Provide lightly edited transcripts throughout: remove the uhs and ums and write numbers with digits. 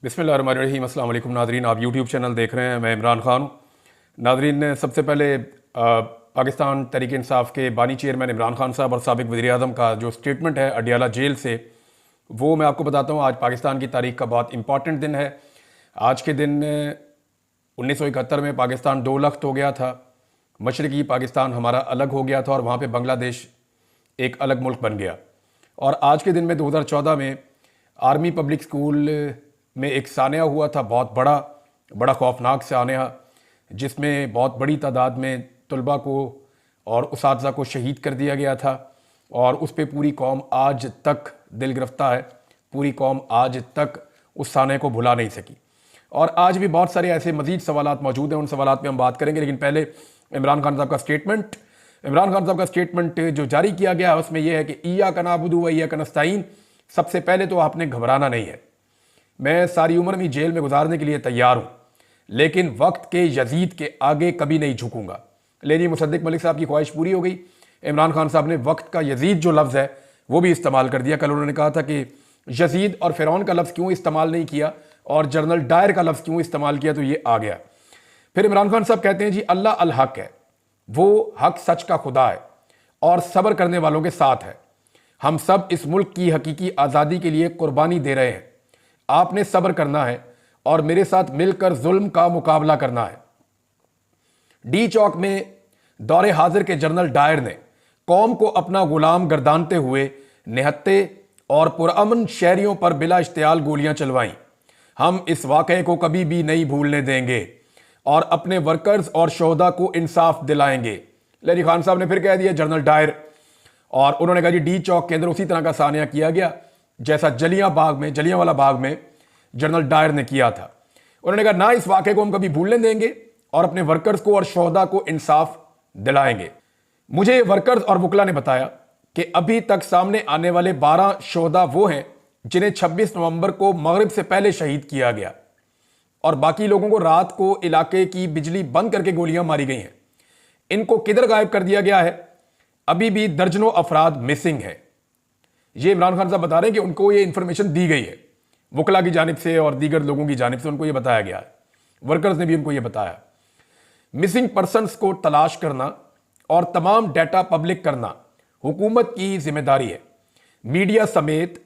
बिस्मिल्लाहिर्रहमानिर्रहीम। अस्सलाम वालेकुम नाज़रीन, आप यूट्यूब चैनल देख रहे हैं। मैं इमरान खान हूँ। नाज़रीन, सबसे पहले पाकिस्तान तहरीक इंसाफ के बानी चेयरमैन इमरान खान साहब और साबिक़ वज़ीर आज़म का जो स्टेटमेंट है अडियाला जेल से, वो मैं आपको बताता हूँ। आज पाकिस्तान की तारीख़ का बहुत इंपॉर्टेंट दिन है। आज के दिन 1971 में पाकिस्तान दो लख्त हो गया था। मशरक़ी पाकिस्तान हमारा अलग हो गया था और वहाँ पर बांग्लादेश एक अलग मुल्क बन गया। और आज के दिन में 2014 में आर्मी पब्लिक स्कूल में एक सानिया हुआ था, बहुत बड़ा खौफनाक सानिया, जिसमें बहुत बड़ी तादाद में तलबा को और उसातिज़ा को शहीद कर दिया गया था। और उस पर पूरी कौम आज तक दिल गिरफ्ता है। पूरी कौम आज तक उस सानिया को भुला नहीं सकी। और आज भी बहुत सारे ऐसे मज़ीद सवालात मौजूद हैं, उन सवालात पे हम बात करेंगे। लेकिन पहले इमरान खान साहब का स्टेटमेंट जो जारी किया गया है उसमें यह है कि इय्याका नअबुदु व इय्याका नस्तईन। सबसे पहले तो आपने घबराना नहीं है। मैं सारी उम्र भी जेल में गुजारने के लिए तैयार हूँ, लेकिन वक्त के यजीद के आगे कभी नहीं झुकूंगा। लेकिन मुसद्दिक मलिक साहब की ख्वाहिश पूरी हो गई। इमरान खान साहब ने वक्त का यजीद जो लफ्ज़ है वो भी इस्तेमाल कर दिया। कल उन्होंने कहा था कि यजीद और फ़िरौन का लफ्ज़ क्यों इस्तेमाल नहीं किया और जनरल डायर का लफ्ज़ क्यों इस्तेमाल किया, तो ये आ गया। फिर इमरान खान साहब कहते हैं जी अल्लाह अल हक है, वो हक सच का खुदा है और सब्र करने वालों के साथ है। हम सब इस मुल्क की हकीकी आज़ादी के लिए कुर्बानी दे रहे हैं। आपने सब्र करना है और मेरे साथ मिलकर जुल्म का मुकाबला करना है। डी चौक में दौरे हाजिर के जनरल डायर ने कौम को अपना गुलाम गर्दानते हुए निहत्ते और पुरअमन शहरियों पर बिला इश्तियाल गोलियां चलवाईं। हम इस वाक़े को कभी भी नहीं भूलने देंगे और अपने वर्कर्स और शोहदा को इंसाफ दिलाएंगे। लेकिन खान साहब ने फिर कह दिया जनरल डायर, और उन्होंने कहा जी डी चौक के अंदर उसी तरह का सानिया किया गया जैसा जलियांवाला बाग में जनरल डायर ने किया था। उन्होंने कहा ना इस वाक़े को हम कभी भूलने देंगे और अपने वर्कर्स को और शोहदा को इंसाफ दिलाएंगे। मुझे वर्कर्स और वकला ने बताया कि अभी तक सामने आने वाले 12 शोहदा वो हैं जिन्हें 26 नवंबर को मगरिब से पहले शहीद किया गया और बाकी लोगों को रात को इलाके की बिजली बंद करके गोलियां मारी गई हैं। इनको किधर गायब कर दिया गया है? अभी भी दर्जनों अफराद मिसिंग हैं। ये इमरान खान साहब बता रहे हैं कि उनको ये इंफॉर्मेशन दी गई है, वकला की जानिब से और दीगर लोगों की जानिब से उनको ये बताया गया है। वर्कर्स ने भी उनको ये बताया। मिसिंग पर्सनस को तलाश करना और तमाम डाटा पब्लिक करना हुकूमत की जिम्मेदारी है। मीडिया समेत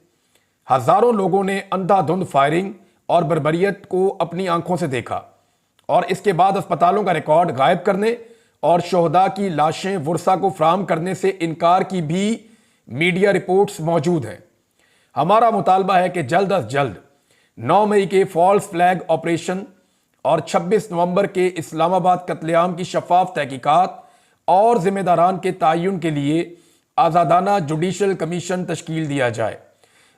हजारों लोगों ने अंधाधुंध फायरिंग और बर्बरियत को अपनी आंखों से देखा और इसके बाद अस्पतालों का रिकॉर्ड गायब करने और शोहदा की लाशें वर्सा को फराहम करने से इनकार की भी मीडिया रिपोर्ट्स मौजूद हैं। हमारा मुतालबा है कि जल्द अज जल्द 9 मई के फॉल्स फ्लैग ऑपरेशन और 26 नवंबर के इस्लामाबाद कत्लेआम की शफाफ तहकीकात और जिम्मेदारान के तयन के लिए आज़ादाना जुडिशल कमीशन तश्कील दिया जाए,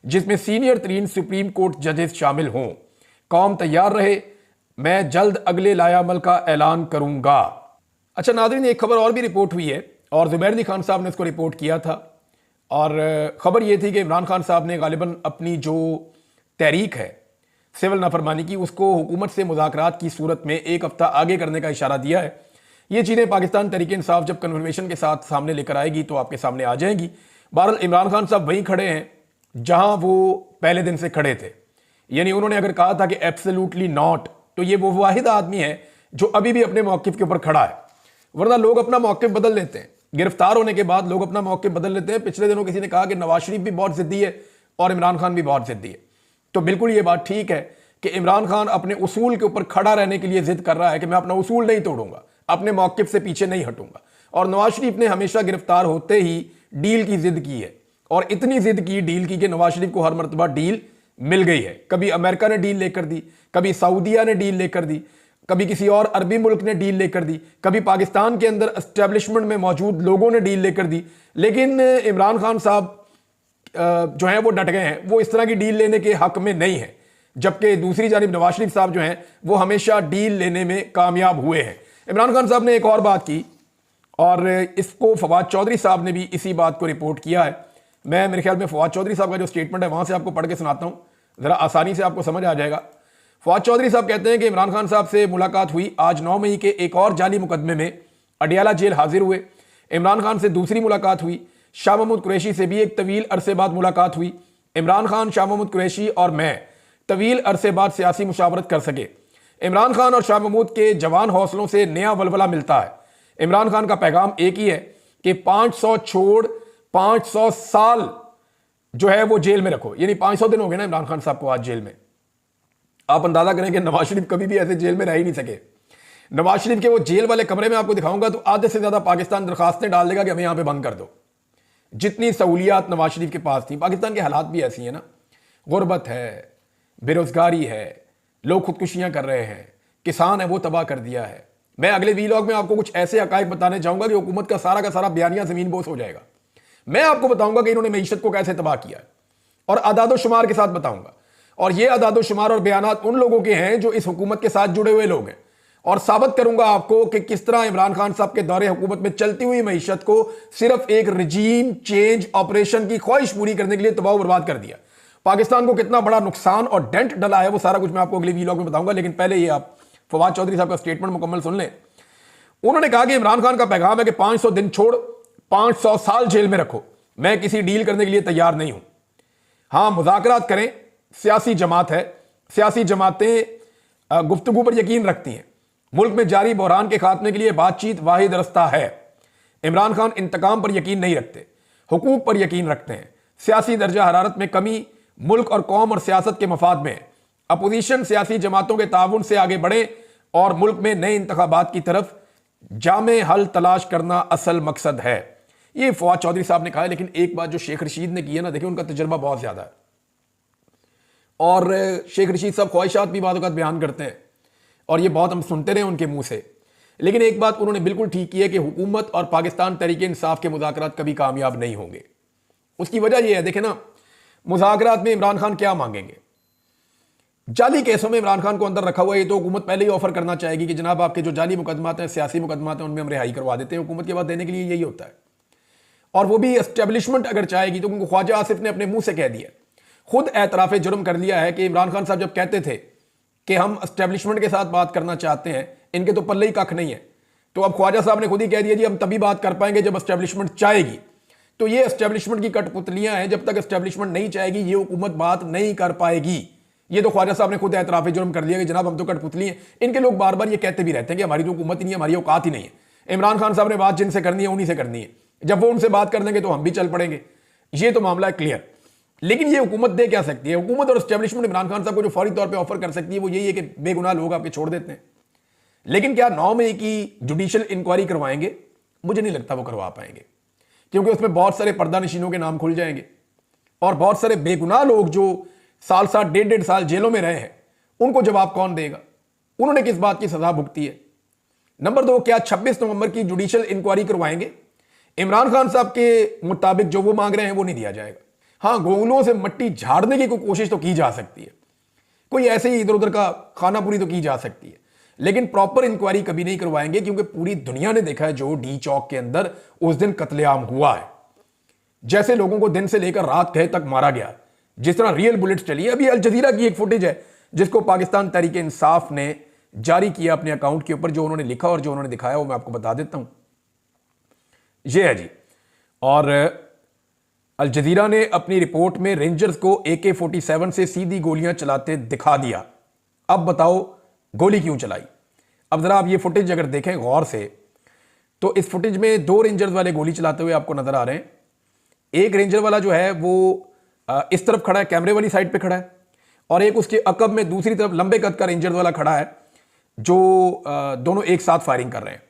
जिसमें सीनियर तरीन सुप्रीम कोर्ट जजेस शामिल हों। कौम तैयार रहे, मैं जल्द अगले लायामल का ऐलान करूंगा। अच्छा नाज़रीन, एक खबर और भी रिपोर्ट हुई है और ज़ुबैर अली खान साहब ने इसको रिपोर्ट किया था। और ख़बर यह थी कि इमरान खान साहब ने गालिबन अपनी जो तहरीक है सिविल नाफरमानी की, उसको हुकूमत से मुज़ाकरात की सूरत में एक हफ्ता आगे करने का इशारा दिया है। ये चीज़ें पाकिस्तान तहरीक इंसाफ जब कन्फर्मेशन के साथ सामने लेकर आएगी तो आपके सामने आ जाएंगी। बहरहाल इमरान खान साहब वहीं खड़े हैं जहां वो पहले दिन से खड़े थे। यानी उन्होंने अगर कहा था कि एब्सोल्युटली नॉट, तो ये वो वाहिद आदमी है जो अभी भी अपने मौक़िफ़ के ऊपर खड़ा है। वरना लोग अपना मौक़िफ़ बदल लेते हैं। गिरफ्तार होने के बाद लोग अपना मौक़िफ़ बदल लेते हैं। पिछले दिनों किसी ने कहा कि नवाज शरीफ भी बहुत ज़िद्दी है और इमरान खान भी बहुत ज़िद्दी है। तो बिल्कुल ये बात ठीक है कि इमरान खान अपने उसूल के ऊपर खड़ा रहने के लिए जिद कर रहा है कि मैं अपना उसूल नहीं तोड़ूंगा, अपने मौक़िफ़ से पीछे नहीं हटूंगा। और नवाज शरीफ ने हमेशा गिरफ्तार होते ही डील की जिद की है और इतनी जिद की डील की कि नवाज शरीफ को हर मरतबा डील मिल गई है। कभी अमेरिका ने डील लेकर दी, कभी सऊदिया ने डील लेकर दी, कभी किसी और अरबी मुल्क ने डील लेकर दी, कभी पाकिस्तान के अंदर एस्टेब्लिशमेंट में मौजूद लोगों ने डील लेकर दी। लेकिन इमरान खान साहब जो हैं वो डट गए हैं, वो इस तरह की डील लेने के हक में नहीं है। जबकि दूसरी जानिब नवाज शरीफ साहब जो हैं वो हमेशा डील लेने में कामयाब हुए हैं। इमरान खान साहब ने एक और बात की और इसको फवाद चौधरी साहब ने भी इसी बात को रिपोर्ट किया है। मैं मेरे ख्याल में फवाद चौधरी साहब का जो स्टेटमेंट है वहां से आपको पढ़ के सुनाता हूँ, ज़रा आसानी से आपको समझ आ जाएगा। फवाद चौधरी साहब कहते हैं कि इमरान खान साहब से मुलाकात हुई। आज 9 मई के एक और जाली मुकदमे में अडियाला जेल हाजिर हुए। इमरान खान से दूसरी मुलाकात हुई। शाह महमूद कुरैशी से भी एक तवील अरसे बाद मुलाकात हुई। इमरान खान, शाह महमूद कुरैशी और मैं तवील अरसे बाद सियासी मुशावरत कर सके। इमरान खान और शाह महमूद के जवान हौसलों से नया वलवला मिलता है। इमरान खान का पैगाम एक ही है कि 500 छोड़ 500 साल जो है वो जेल में रखो, यानी 500 दिन हो गए ना इमरान खान साहब को आज जेल में। आप अंदाजा करें कि नवाज शरीफ कभी भी ऐसे जेल में रह ही नहीं सके। नवाज शरीफ के वो जेल वाले कमरे में आपको दिखाऊंगा तो आधे से ज्यादा पाकिस्तान दरखास्तें डाल देगा कि हमें यहां पे बंद कर दो। जितनी सहूलियात नवाज शरीफ के पास थी। पाकिस्तान के हालात भी ऐसी है ना, गुर्बत है, बेरोजगारी है, लोग खुदकुशियां कर रहे हैं, किसान है वो तबाह कर दिया है। मैं अगले वीलॉग में आपको कुछ ऐसे हकायक बताने चाहूंगा कि हुकूमत का सारा बयानिया जमीन बोस हो जाएगा। मैं आपको बताऊंगा कि इन्होंने मईशत को कैसे तबाह किया है और अदादो शुमार के साथ बताऊंगा। और ये अदादो शुमार और बयानात उन लोगों के हैं जो इस हुकूमत के साथ जुड़े हुए लोग हैं, और साबित करूंगा आपको कि किस तरह इमरान खान साहब के दौरे हुकूमत में चलती हुई मईशत को सिर्फ एक रजीम चेंज ऑपरेशन की ख्वाहिश पूरी करने के लिए तबाह बर्बाद कर दिया। पाकिस्तान को कितना बड़ा नुकसान और डेंट डला है वो सारा कुछ मैं आपको अगले वीलॉग में बताऊंगा। लेकिन पहले ये आप फवाद चौधरी साहब का स्टेटमेंट मुकम्मल सुन लें। उन्होंने कहा कि इमरान खान का पैगाम है कि 500 दिन छोड़ 500 साल जेल में रखो, मैं किसी डील करने के लिए तैयार नहीं हूं। हां, मुज़ाकरात करें, सियासी जमात है, सियासी जमातें गुफ्तगू पर यकीन रखती हैं। मुल्क में जारी बहरान के खात्मे के लिए बातचीत वाहिद रास्ता है। इमरान खान इंतकाम पर यकीन नहीं रखते, हुकूक पर यकीन रखते हैं। सियासी दर्जा हरारत में कमी मुल्क और कौम और सियासत के मफाद में है। अपोजिशन सियासी जमातों के ताउन से आगे बढ़े और मुल्क में नए इंतखाबात की तरफ जामे हल तलाश करना असल मकसद है। ये फवाद चौधरी साहब ने कहा है। लेकिन एक बात जो शेख रशीद ने की है ना, देखिए उनका तजर्बा बहुत ज्यादा है और शेख रशीद साहब ख्वाहिशात भी बाद बयान करते हैं और ये बहुत हम सुनते रहे उनके मुंह से। लेकिन एक बात उन्होंने बिल्कुल ठीक की है कि हुकूमत और पाकिस्तान तहरीक इंसाफ के मुज़ाकरात कभी कामयाब नहीं होंगे। उसकी वजह यह है, देखें ना, मुज़ाकरात में इमरान खान क्या मांगेंगे? जाली केसों में इमरान खान को अंदर रखा हुआ है। ये तो हुकूमत पहले ही ऑफर करना चाहेगी कि जनाब आपके जो जाली मुकदमात हैं, सियासी मुकदमात हैं, उनमें हम रिहाई करवा देते हैं। हुकूमत के बाद देने के लिए यही होता है। और वो भी एस्टेब्लिशमेंट अगर चाहेगी तो, क्योंकि ख्वाजा आसिफ ने अपने मुंह से कह दिया, खुद एतराफ जुर्म कर लिया है कि इमरान खान साहब जब कहते थे कि हम एस्टेब्लिशमेंट के साथ बात करना चाहते हैं, इनके तो पल्ले ही कख नहीं है, तो अब ख्वाजा साहब ने खुद ही कह दिया जी हम तभी बात कर पाएंगे जब एस्टेब्लिशमेंट चाहेगी। तो ये एस्टेब्लिशमेंट की कठपुतलियां हैं, जब तक एस्टेब्लिशमेंट नहीं चाहेगी ये हुकूमत बात नहीं कर पाएगी। ये तो ख्वाजा साहब ने खुद एतराफ जुर्म कर लिया कि जनाब हम तो कठपुतली हैं। इनके लोग बार बार ये कहते भी रहते हैं कि हमारी तो हुकूमत ही नहीं है, हमारी औकात ही नहीं है। इमरान खान साहब ने बात जिनसे करनी है उन्हीं से करनी है, जब वो उनसे बात कर देंगे तो हम भी चल पड़ेंगे। ये तो मामला है क्लियर। लेकिन ये हुकूमत दे क्या सकती है? हुकूमत और एस्टेब्लिशमेंट इमरान खान साहब को जो फौरी तौर पे ऑफर कर सकती है वो यही है कि बेगुनाह लोग आपके छोड़ देते हैं। लेकिन क्या 9 मई की जुडिशियल इंक्वायरी करवाएंगे? मुझे नहीं लगता वो करवा पाएंगे, क्योंकि उसमें बहुत सारे पर्दा नशीनों के नाम खुल जाएंगे और बहुत सारे बेगुनाह लोग जो साल 1.5 साल जेलों में रहे हैं उनको जवाब कौन देगा? उन्होंने किस बात की सजा भुगती है? नंबर 2, क्या 26 नवंबर की जुडिशियल इंक्वायरी करवाएंगे? इमरान खान साहब के मुताबिक जो वो मांग रहे हैं वो नहीं दिया जाएगा। हां, गोंगलों से मट्टी झाड़ने की कोई कोशिश तो की जा सकती है, कोई ऐसे ही इधर उधर का खानापुरी तो की जा सकती है, लेकिन प्रॉपर इंक्वायरी कभी नहीं करवाएंगे, क्योंकि पूरी दुनिया ने देखा है जो डी चौक के अंदर उस दिन कत्लेआम हुआ है, जैसे लोगों को दिन से लेकर रात कहे तक मारा गया, जिस तरह रियल बुलेट्स चली। अभी अल जजीरा की एक फुटेज है जिसको पाकिस्तान तहरीक इंसाफ ने जारी किया अपने अकाउंट के ऊपर, जो उन्होंने लिखा और जो उन्होंने दिखाया वो मैं आपको बता देता हूं। ये है जी, और अल जजीरा ने अपनी रिपोर्ट में रेंजर्स को AK-47 से सीधी गोलियां चलाते दिखा दिया। अब बताओ गोली क्यों चलाई? अब जरा आप ये फुटेज अगर देखें गौर से तो इस फुटेज में 2 रेंजर्स वाले गोली चलाते हुए आपको नजर आ रहे हैं। एक रेंजर वाला जो है वो इस तरफ खड़ा है, कैमरे वाली साइड पे खड़ा है, और एक उसके अकब में दूसरी तरफ लंबे कद का रेंजर वाला खड़ा है, जो दोनों एक साथ फायरिंग कर रहे हैं।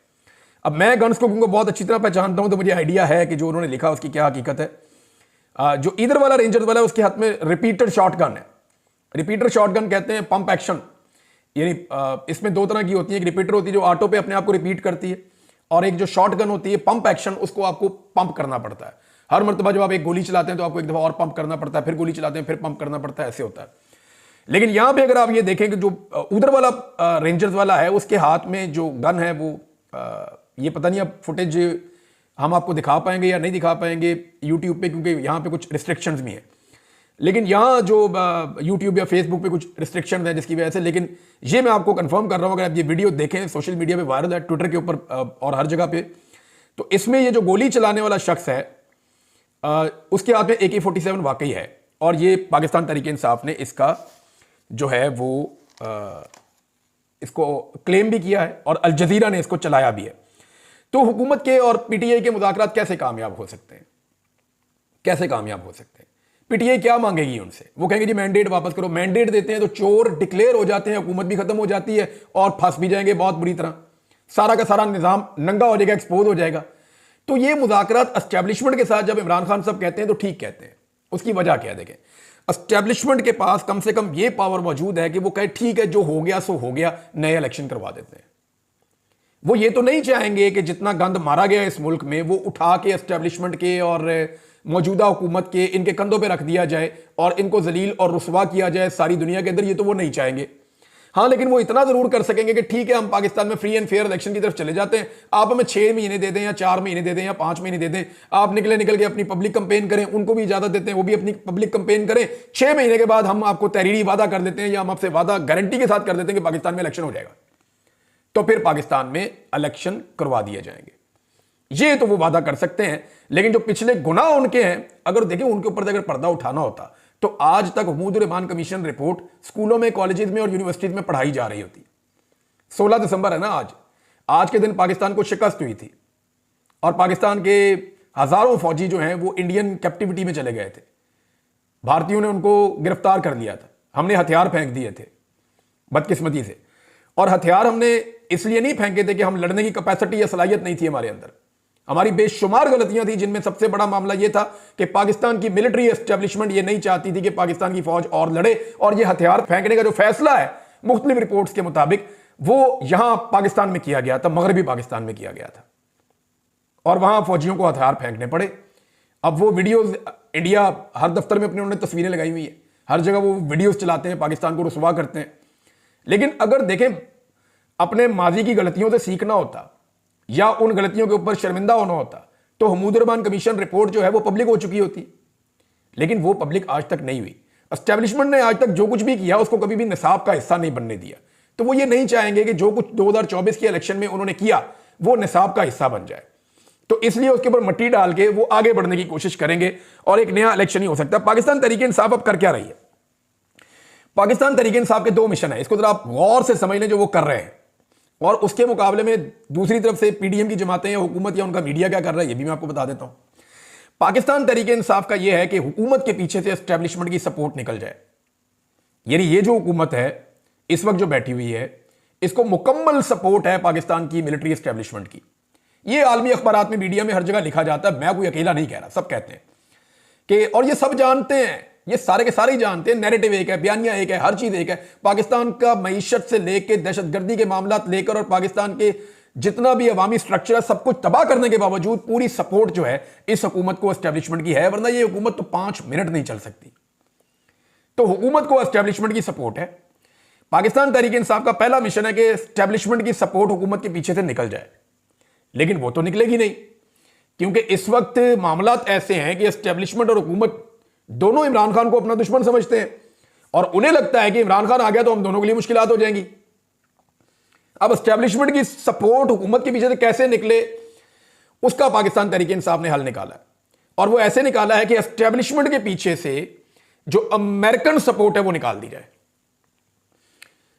अब मैं गन्स को क्योंकि बहुत अच्छी तरह पहचानता हूं तो मुझे आइडिया है कि जो उन्होंने लिखा उसकी क्या हकीकत है। जो इधर वाला रेंजर वाला है उसके हाथ में रिपीटर शॉटगन है। रिपीटर शॉटगन कहते हैं पंप एक्शन, यानी इसमें 2 तरह की होती है। एक रिपीटर होती है जो ऑटो पे अपने आप को रिपीट करती है, और एक जो शॉटगन होती है पंप एक्शन, उसको आपको पंप करना पड़ता है। हर मरतबा जब आप एक गोली चलाते हैं तो आपको एक दफा और पंप करना पड़ता है, फिर गोली चलाते हैं फिर पंप करना पड़ता है, ऐसे होता है। लेकिन यहां पे अगर आप ये देखें कि जो उधर वाला रेंजर्स वाला है उसके हाथ में जो गन है वो ये पता नहीं अब फुटेज हम आपको दिखा पाएंगे या नहीं दिखा पाएंगे यूट्यूब पे, क्योंकि यहाँ पे कुछ रिस्ट्रिक्शंस भी हैं। लेकिन यहाँ जो यूट्यूब या फेसबुक पे कुछ रिस्ट्रिक्शन है जिसकी वजह से, लेकिन ये मैं आपको कंफर्म कर रहा हूँ, अगर आप ये वीडियो देखें सोशल मीडिया पे वायरल है, ट्विटर के ऊपर और हर जगह पे, तो इसमें ये जो गोली चलाने वाला शख्स है उसके हाथ में AK-47 वाकई है, और ये पाकिस्तान तहरीक इंसाफ ने इसका जो है वो इसको क्लेम भी किया है और अल जजीरा ने इसको चलाया भी है। तो हुकूमत के और पीटीआई के मुज़ाकरात कैसे कामयाब हो सकते हैं, कैसे कामयाब हो सकते हैं? पीटीआई क्या मांगेगी उनसे? वो कहेंगे जी मैंडेट वापस करो। मैंडेट देते हैं तो चोर डिक्लेयर हो जाते हैं, हुकूमत भी खत्म हो जाती है और फंस भी जाएंगे बहुत बुरी तरह, सारा का सारा निजाम नंगा हो जाएगा, एक्सपोज हो जाएगा। तो ये मुज़ाकरात एस्टेब्लिशमेंट के साथ जब इमरान खान साहब कहते हैं तो ठीक कहते हैं। उसकी वजह क्या है? देखें, एस्टेब्लिशमेंट के पास कम से कम ये पावर मौजूद है कि वो कहे ठीक है जो हो गया सो हो गया, नए इलेक्शन करवा देते हैं। वो ये तो नहीं चाहेंगे कि जितना गंद मारा गया इस मुल्क में वो उठा के एस्टेब्लिशमेंट के और मौजूदा हुकूमत के इनके कंधों पे रख दिया जाए और इनको जलील और रुसवा किया जाए सारी दुनिया के अंदर। ये तो वो नहीं चाहेंगे। हाँ, लेकिन वो इतना जरूर कर सकेंगे कि ठीक है हम पाकिस्तान में फ्री एंड फेयर इलेक्शन की तरफ चले जाते हैं, आप हमें 6 महीने दे दें या 4 महीने दे दें या 5 महीने दे दें, आप निकल के अपनी पब्लिक कंपेन करें। उनको भी इजाजत देते हैं, वो भी अपनी पब्लिक कंपेन करें। 6 महीने के बाद हम आपको तहरीरी वादा कर देते हैं या हम आपसे वादा गारंटी के साथ कर देते हैं कि पाकिस्तान में इलेक्शन हो जाएगा, तो फिर पाकिस्तान में इलेक्शन करवा दिए जाएंगे। ये तो वो वादा कर सकते हैं। लेकिन जो पिछले गुनाह उनके हैं, अगर देखें उनके ऊपर अगर पर्दा उठाना होता तो आज तक महमूद-उर-रहमान कमीशन रिपोर्ट स्कूलों में, कॉलेजेस में और यूनिवर्सिटीज में पढ़ाई जा रही होती। 16 दिसंबर है ना आज के दिन पाकिस्तान को शिकस्त हुई थी और पाकिस्तान के हजारों फौजी जो हैं वो इंडियन कैप्टिविटी में चले गए थे। भारतीयों ने उनको गिरफ्तार कर लिया था, हमने हथियार फेंक दिए थे बदकिस्मती से। और हथियार हमने इसलिए नहीं फेंके थे कि हम लड़ने की कैपेसिटी या सलाहियत नहीं थी हमारे अंदर, हमारी बेशुमार गलतियां थी, जिनमें सबसे बड़ा मामला यह था कि पाकिस्तान की मिलिट्री एस्टेब्लिशमेंट ये नहीं चाहती थी कि पाकिस्तान की फौज और लड़े। और यह हथियार फेंकने का जो फैसला है मुख्तलिफ रिपोर्ट्स के मुताबिक वो यहां पाकिस्तान में किया गया था, मगरबी पाकिस्तान में किया गया था और वहां फौजियों को हथियार फेंकने पड़े। अब वो वीडियोस इंडिया हर दफ्तर में अपने उन्होंने तस्वीरें लगाई हुई है, हर जगह वो वीडियोस चलाते हैं, पाकिस्तान को रुसवा करते हैं। लेकिन अगर देखें अपने माजी की गलतियों से सीखना होता या उन गलतियों के ऊपर शर्मिंदा होना होता तो महमूद-उर-रहमान कमीशन रिपोर्ट जो है वो पब्लिक हो चुकी होती। लेकिन वो पब्लिक आज तक नहीं हुई। एस्टेब्लिशमेंट ने आज तक जो कुछ भी किया उसको कभी भी निसाब का हिस्सा नहीं बनने दिया। तो वो ये नहीं चाहेंगे कि जो कुछ 2024 के इलेक्शन में उन्होंने किया वो निसाब का हिस्सा बन जाए। तो इसलिए उसके ऊपर मट्टी डाल के वो आगे बढ़ने की कोशिश करेंगे और एक नया इलेक्शन ही हो सकता है। पाकिस्तान तहरीक इंसाफ अब कर क्या रही है? पाकिस्तान तहरीक इंसाफ के 2 मिशन है, इसको जरा आप गौर से समझ लें जो वो कर रहे हैं। और उसके मुकाबले में दूसरी तरफ से पीडीएम की जमातें या हुकूमत या उनका मीडिया क्या कर रहा है ये भी मैं आपको बता देता हूं। पाकिस्तान तहरीक इंसाफ का यह है कि हुकूमत के पीछे से एस्टेब्लिशमेंट की सपोर्ट निकल जाए। यानी ये जो हुकूमत है इस वक्त जो बैठी हुई है इसको मुकम्मल सपोर्ट है पाकिस्तान की मिलिट्री एस्टेब्लिशमेंट की। ये आलमी अखबारात में, मीडिया में हर जगह लिखा जाता है, मैं कोई अकेला नहीं कह रहा, सब कहते हैं कि, और ये सब जानते हैं, ये सारे के सारे ही जानते हैं, नैरेटिव एक है, बयानिया एक है, हर चीज एक है। पाकिस्तान का मईशत से लेकर दहशतगर्दी के मामला लेकर और पाकिस्तान के जितना भी अवामी स्ट्रक्चर है सब कुछ तबाह करने के बावजूद पूरी सपोर्ट जो है इस हुकूमत को एस्टेब्लिशमेंट की है, वरना ये हुकूमत तो 5 मिनट नहीं चल सकती। तो हुकूमत को एस्टेब्लिशमेंट की सपोर्ट है। पाकिस्तान तहरीक इंसाफ का पहला मिशन है कि एस्टेब्लिशमेंट की सपोर्ट हुकूमत के पीछे से निकल जाए। लेकिन वो तो निकलेगी नहीं, क्योंकि इस वक्त मामलात ऐसे हैं कि एस्टेब्लिशमेंट और हुकूमत दोनों इमरान खान को अपना दुश्मन समझते हैं और उन्हें लगता है कि इमरान खान आ गया तो हम दोनों के लिए मुश्किलात हो जाएंगी। अब एस्टेब्लिशमेंट की सपोर्ट हुकूमत के पीछे से कैसे निकले उसका पाकिस्तान तहरीक इंसाफ ने हल निकाला है। और वो ऐसे निकाला है कि एस्टेब्लिशमेंट के पीछे से जो अमेरिकन सपोर्ट है वो निकाल दी जाए।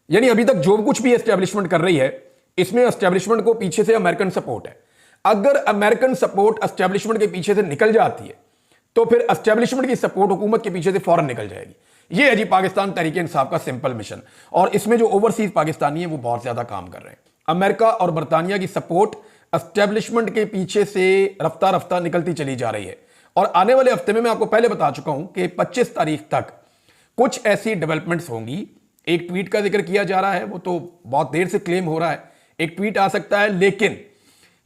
यानी अभी तक जो कुछ भी एस्टेब्लिशमेंट कर रही है इसमें एस्टेब्लिशमेंट को पीछे से अमेरिकन सपोर्ट है। अगर अमेरिकन सपोर्ट एस्टेब्लिशमेंट के पीछे से निकल जाती है तो फिर एस्टेब्लिशमेंट की सपोर्ट हुकूमत के पीछे से फौरन निकल जाएगी। ये है जी पाकिस्तान तहरीक इंसाफ का सिंपल मिशन। और इसमें जो ओवरसीज पाकिस्तानी है वो बहुत ज्यादा काम कर रहे हैं। अमेरिका और बरतानिया की सपोर्ट एस्टेब्लिशमेंट के पीछे से रफ्ता रफ्ता निकलती चली जा रही है। और आने वाले हफ्ते में मैं आपको पहले बता चुका हूं कि 25 तारीख तक कुछ ऐसी डेवलपमेंट्स होंगी। एक ट्वीट का जिक्र किया जा रहा है, वो तो बहुत देर से क्लेम हो रहा है, एक ट्वीट आ सकता है, लेकिन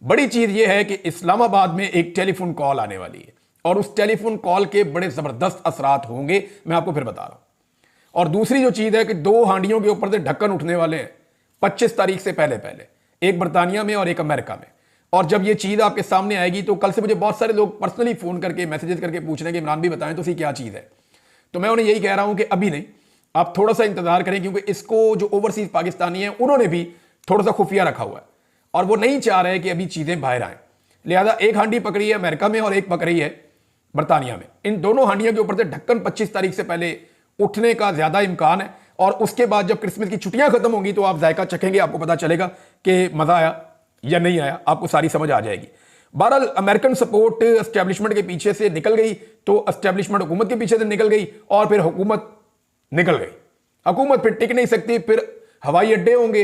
बड़ी चीज यह है कि इस्लामाबाद में एक टेलीफोन कॉल आने वाली है और उस टेलीफोन कॉल के बड़े जबरदस्त असरात होंगे, मैं आपको फिर बता रहा हूं। और दूसरी जो चीज है कि 2 हांडियों के ऊपर से ढक्कन उठने वाले हैं 25 तारीख से पहले पहले, एक बरतानिया में और एक अमेरिका में। और जब ये चीज आपके सामने आएगी तो कल से मुझे बहुत सारे लोग पर्सनली फोन करके मैसेजेस करके पूछ रहे हैं कि इमरान भी बताएं तो सी क्या चीज है। तो मैं उन्हें यही कह रहा हूं कि अभी नहीं, आप थोड़ा सा इंतजार करें, क्योंकि इसको जो ओवरसीज पाकिस्तानी हैं उन्होंने भी थोड़ा सा खुफिया रखा हुआ है और वो नहीं चाह रहे कि अभी चीजें बाहर आए। लिहाजा एक हांडी पकड़ी है अमेरिका में और एक पकड़ी है बरतानिया में। इन दोनों हांडियों के ऊपर से ढक्कन 25 तारीख से पहले उठने का ज्यादा इम्कान है और उसके बाद जब क्रिसमस की छुट्टियां खत्म होंगी तो आप जायका चखेंगे, आपको पता चलेगा कि मजा आया या नहीं आया, आपको सारी समझ आ जाएगी। बहरहाल अमेरिकन सपोर्ट एस्टेब्लिशमेंट के पीछे से निकल गई तो एस्टेब्लिशमेंट हुकूमत के पीछे से निकल गई और फिर हुकूमत निकल गई। हुकूमत फिर टिक नहीं सकती, फिर हवाई अड्डे होंगे,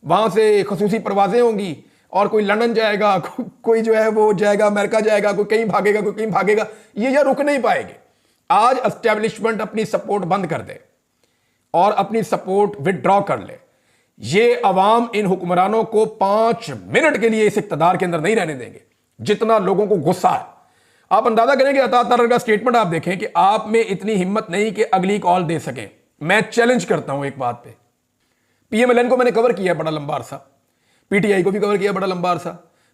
वहां से खसूसी परवाजें होंगी और कोई लंदन जाएगा, कोई जो है वो जाएगा अमेरिका जाएगा, कोई कहीं भागेगा, कोई कहीं भागेगा, ये या रुक नहीं पाएंगे। आज एस्टेब्लिशमेंट अपनी सपोर्ट बंद कर दे और अपनी सपोर्ट विदड्रॉ कर ले, ये अवाम इन हुक्मरानों को 5 मिनट के लिए इस इक्तदार के अंदर नहीं रहने देंगे जितना लोगों को गुस्सा है। आप अंदाजा करें कि अता तारर का स्टेटमेंट आप देखें कि आप में इतनी हिम्मत नहीं कि अगली कॉल दे सकें। मैं चैलेंज करता हूं एक बात पे, पीएमएलएन को मैंने कवर किया बड़ा लंबा अरसा, पीटीआई को भी कवर किया बड़ा लंबा अरसा,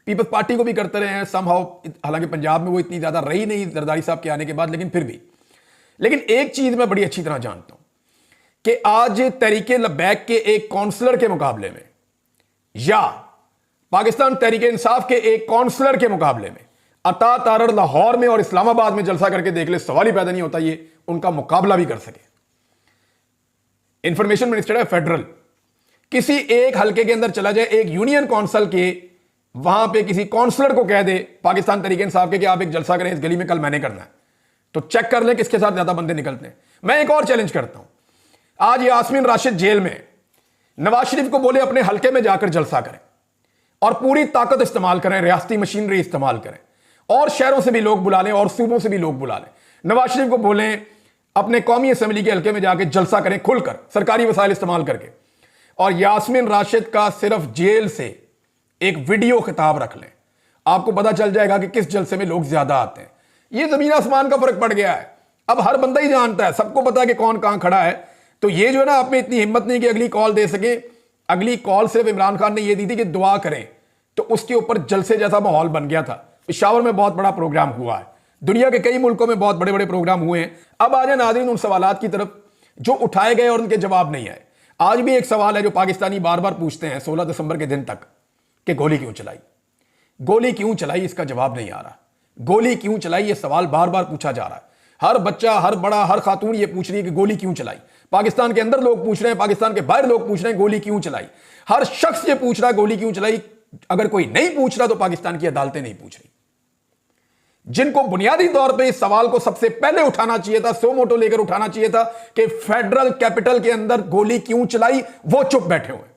पीपल्स पार्टी को भी करते रहे हैं समहाउ, हालांकि पंजाब में वो इतनी ज्यादा रही नहीं जरदारी साहब के आने के बाद, लेकिन फिर भी। लेकिन एक चीज मैं बड़ी अच्छी तरह जानता हूं कि आज तहरीके लब्बैक के एक काउंसलर के मुकाबले में या पाकिस्तान तहरीके इंसाफ के एक काउंसलर के मुकाबले में अता तारर लाहौर में और इस्लामाबाद में जलसा करके देख ले, सवाल ही पैदा नहीं होता ये उनका मुकाबला भी कर सके। इंफॉर्मेशन मिनिस्टर है फेडरल, किसी एक हलके के अंदर चला जाए, एक यूनियन काउंसिल के वहां पे किसी काउंसलर को कह दे पाकिस्तान तहरीके इंसाफ के कि आप एक जलसा करें इस गली में, कल मैंने करना है, तो चेक कर ले किसके साथ ज्यादा बंदे निकलते हैं। मैं एक और चैलेंज करता हूं, आज यास्मीन राशिद जेल में, नवाज शरीफ को बोले अपने हलके में जाकर जलसा करें और पूरी ताकत इस्तेमाल करें, रियासती मशीनरी इस्तेमाल करें और शहरों से भी लोग बुला लें और सूबों से भी लोग बुला लें। नवाज शरीफ को बोलें अपने कौमी असेंबली के हलके में जाकर जलसा करें खुलकर, सरकारी वसाइल इस्तेमाल करके, और यास्मीन राशिद का सिर्फ जेल से एक वीडियो खिताब रख लें, आपको पता चल जाएगा कि किस जलसे में लोग ज्यादा आते हैं। ये जमीन आसमान का फर्क पड़ गया है, अब हर बंदा ही जानता है, सबको पता है कि कौन कहां खड़ा है। तो ये जो है ना, आप में इतनी हिम्मत नहीं कि अगली कॉल दे सके। अगली कॉल सिर्फ इमरान खान ने ये दी थी कि दुआ करें, तो उसके ऊपर जलसे जैसा माहौल बन गया था। पेशावर में बहुत बड़ा प्रोग्राम हुआ है, दुनिया के कई मुल्कों में बहुत बड़े बड़े प्रोग्राम हुए हैं। अब आ जाए नाज़रीन उन सवालात की तरफ जो उठाए गए और उनके जवाब नहीं आए। आज भी एक सवाल है जो पाकिस्तानी बार बार पूछते हैं 16 दिसंबर के दिन तक कि गोली क्यों चलाई, गोली क्यों चलाई, इसका जवाब नहीं आ रहा। गोली क्यों चलाई, यह सवाल बार बार पूछा जा रहा है। हर बच्चा, हर बड़ा, हर खातून ये पूछ रही है कि गोली क्यों चलाई। पाकिस्तान के अंदर लोग पूछ रहे हैं, पाकिस्तान के बाहर लोग पूछ रहे हैं गोली क्यों चलाई। हर शख्स ये पूछ रहा है गोली क्यों चलाई। अगर कोई नहीं पूछ रहा तो पाकिस्तान की अदालतें नहीं पूछ रही। जिनको बुनियादी तौर पे इस सवाल को सबसे पहले उठाना चाहिए था, सो मोटो लेकर उठाना चाहिए था कि फेडरल कैपिटल के अंदर गोली क्यों चलाई, वो चुप बैठे हुए।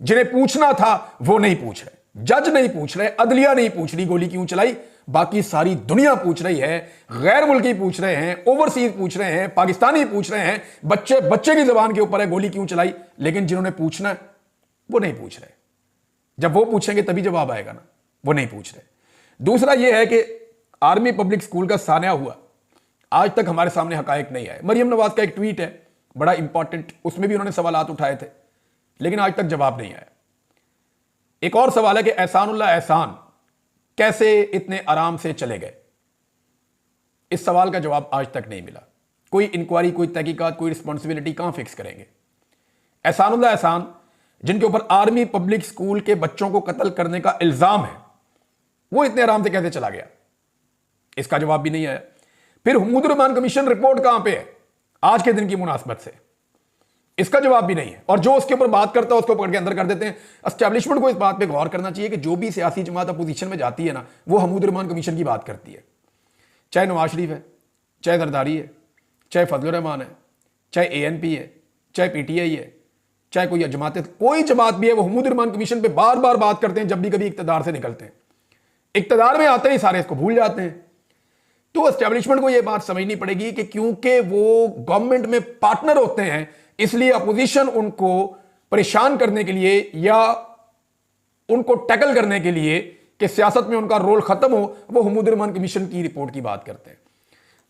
जिन्हें पूछना था वो नहीं पूछ रहे, जज नहीं पूछ रहे, अदलिया नहीं पूछ रही गोली क्यों चलाई। बाकी सारी दुनिया पूछ रही है, गैर मुल्की पूछ रहे हैं, ओवरसीज पूछ रहे हैं, पाकिस्तानी पूछ रहे हैं, बच्चे बच्चे की जबान के ऊपर है गोली क्यों चलाई। लेकिन जिन्होंने पूछना है वो नहीं पूछ रहे। जब वो पूछेंगे तभी जवाब आएगा ना, वो नहीं पूछ रहे। दूसरा यह है कि आर्मी पब्लिक स्कूल का सानिया हुआ, आज तक हमारे सामने हकायक नहीं आए। मरियम नवाज का एक ट्वीट है बड़ा इंपॉर्टेंट, उसमें भी उन्होंने सवालात उठाए थे, लेकिन आज तक जवाब नहीं आया। एक और सवाल है कि एहसानुल्लाह एहसान कैसे इतने आराम से चले गए, इस सवाल का जवाब आज तक नहीं मिला। कोई इंक्वायरी, कोई तहकीकात, कोई रिस्पॉन्सिबिलिटी कहां फिक्स करेंगे। एहसानुल्लाह एहसान जिनके ऊपर आर्मी पब्लिक स्कूल के बच्चों को कत्ल करने का इल्जाम है, वो इतने आराम से कैसे चला गया, इसका जवाब भी नहीं आया। फिर हुमूद रहमान कमीशन रिपोर्ट कहां पे है आज के दिन की मुनासबत से, इसका जवाब भी नहीं है। और जो उसके ऊपर बात करता है उसको पकड़ के अंदर कर देते हैं। एस्टेब्लिशमेंट को इस बात पे गौर करना चाहिए कि जो भी सियासी जमात अपोजिशन में जाती है ना, वो हुमूद रहमान कमीशन की बात करती है, चाहे नवाज शरीफ है, चाहे जरदारी है, चाहे फजलुर रहमान है, चाहे ANP है, चाहे PTI है, चाहे कोई जमात, कोई जमात भी है, वो हुमूद रहमान कमीशन पे बार बार बात करते हैं जब भी कभी इक्तदार से निकलते हैं। इक्तदार में आते ही सारे इसको भूल जाते हैं। तो एस्टेब्लिशमेंट को यह बात समझनी पड़ेगी कि क्योंकि वो गवर्नमेंट में पार्टनर होते हैं, इसलिए अपोजिशन उनको परेशान करने के लिए या उनको टैकल करने के लिए कि सियासत में उनका रोल खत्म हो, वो हुमूद रहमान कमीशन की रिपोर्ट की बात करते हैं।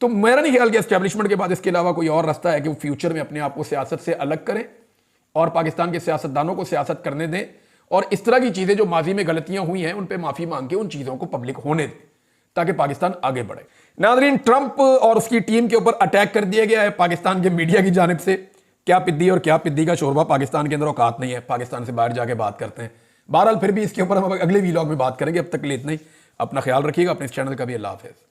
तो मेरा नहीं ख्याल कि एस्टेब्लिशमेंट के बाद इसके अलावा कोई और रास्ता है कि वो फ्यूचर में अपने आप को सियासत से अलग करें और पाकिस्तान के सियासतदानों को सियासत करने दें और इस तरह की चीजें जो माजी में गलतियां हुई हैं उन पर माफी मांग के उन चीजों को पब्लिक होने दें ताकि पाकिस्तान आगे बढ़े। नाज़रीन, ट्रंप और उसकी टीम के ऊपर अटैक कर दिया गया है पाकिस्तान के मीडिया की जानिब से। क्या पिद्दी और क्या पिद्दी का शोरबा पाकिस्तान के अंदर औकात नहीं है, पाकिस्तान से बाहर जाके बात करते हैं। बहरहाल फिर भी इसके ऊपर हम अगले वीलॉग में बात करेंगे। अब तक के लिए इतना ही। अपना ख्याल रखिएगा, अपने इस चैनल का भी। अल्लाह हाफिज़।